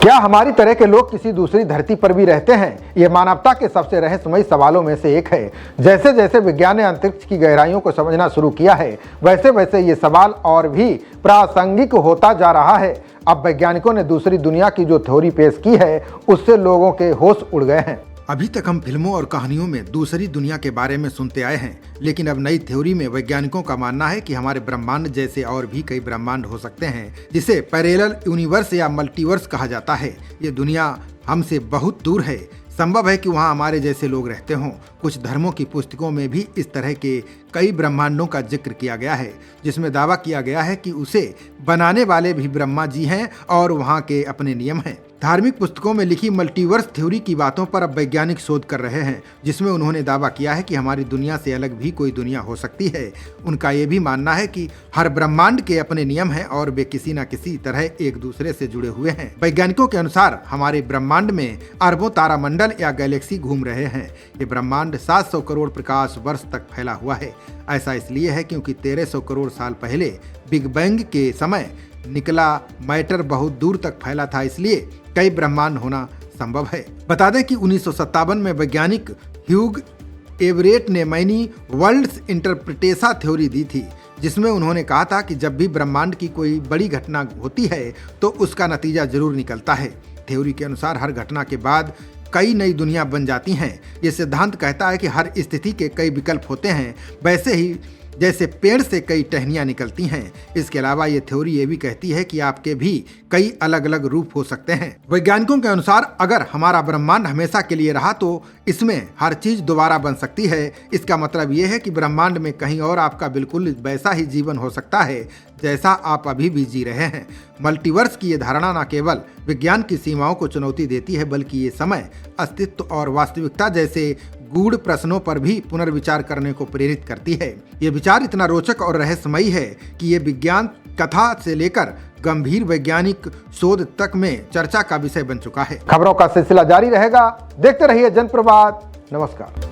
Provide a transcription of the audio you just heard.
क्या हमारी तरह के लोग किसी दूसरी धरती पर भी रहते हैं? ये मानवता के सबसे रहस्यमयी सवालों में से एक है। जैसे जैसे विज्ञान ने अंतरिक्ष की गहराइयों को समझना शुरू किया है, वैसे वैसे ये सवाल और भी प्रासंगिक होता जा रहा है। अब वैज्ञानिकों ने दूसरी दुनिया की जो थ्योरी पेश की है, उससे लोगों के होश उड़ गए हैं। अभी तक हम फिल्मों और कहानियों में दूसरी दुनिया के बारे में सुनते आए हैं, लेकिन अब नई थ्योरी में वैज्ञानिकों का मानना है कि हमारे ब्रह्मांड जैसे और भी कई ब्रह्मांड हो सकते हैं, जिसे पैरेलल यूनिवर्स या मल्टीवर्स कहा जाता है। ये दुनिया हमसे बहुत दूर है। संभव है कि वहाँ हमारे जैसे लोग रहते हों। कुछ धर्मों की पुस्तकों में भी इस तरह के कई ब्रह्मांडों का जिक्र किया गया है, जिसमें दावा किया गया है कि उसे बनाने वाले भी ब्रह्मा जी हैं और वहाँ के अपने नियम हैं। धार्मिक पुस्तकों में लिखी मल्टीवर्स थ्योरी की बातों पर अब वैज्ञानिक शोध कर रहे हैं, जिसमें उन्होंने दावा किया है कि हमारी दुनिया से अलग भी कोई दुनिया हो सकती है। उनका ये भी मानना है कि हर ब्रह्मांड के अपने नियम हैं और वे किसी न किसी तरह एक दूसरे से जुड़े हुए हैं। वैज्ञानिकों के अनुसार हमारे ब्रह्मांड में अरबों तारामंडल या गैलेक्सी घूम रहे हैं। ये ब्रह्मांड 700 करोड़ प्रकाश वर्ष तक फैला हुआ है। ऐसा इसलिए है क्योंकि 1300 करोड़ साल पहले बिग बैंग के समय निकला मैटर बहुत दूर तक फैला था, इसलिए कई ब्रह्मांड होना संभव है। बता दें कि 1957 में वैज्ञानिक ह्यूग एवरेट ने मैनी वर्ल्ड्स इंटरप्रिटेशा थ्योरी दी थी, जिसमें उन्होंने कहा था कि जब भी ब्रह्मांड की कोई बड़ी घटना होती है तो उसका नतीजा जरूर निकलता है। थ्योरी के अनुसार हर घटना के बाद कई नई दुनिया बन जाती हैं। ये सिद्धांत कहता है कि हर स्थिति के कई विकल्प होते हैं, वैसे ही जैसे पेड़ से कई टहनियाँ निकलती हैं। इसके अलावा ये थ्योरी ये भी कहती है कि आपके भी कई अलग अलग रूप हो सकते हैं। वैज्ञानिकों के अनुसार अगर हमारा ब्रह्मांड हमेशा के लिए रहा तो इसमें हर चीज दोबारा बन सकती है। इसका मतलब ये है कि ब्रह्मांड में कहीं और आपका बिल्कुल वैसा ही जीवन हो सकता है जैसा आप अभी भी जी रहे हैं। मल्टीवर्स की ये धारणा न केवल विज्ञान की सीमाओं को चुनौती देती है, बल्कि ये समय, अस्तित्व और वास्तविकता जैसे गूढ़ प्रश्नों पर भी पुनर्विचार करने को प्रेरित करती है। ये विचार इतना रोचक और रहस्यमयी है कि ये विज्ञान कथा से लेकर गंभीर वैज्ञानिक शोध तक में चर्चा का विषय बन चुका है। खबरों का सिलसिला जारी रहेगा। देखते रहिए जनप्रवाद। नमस्कार।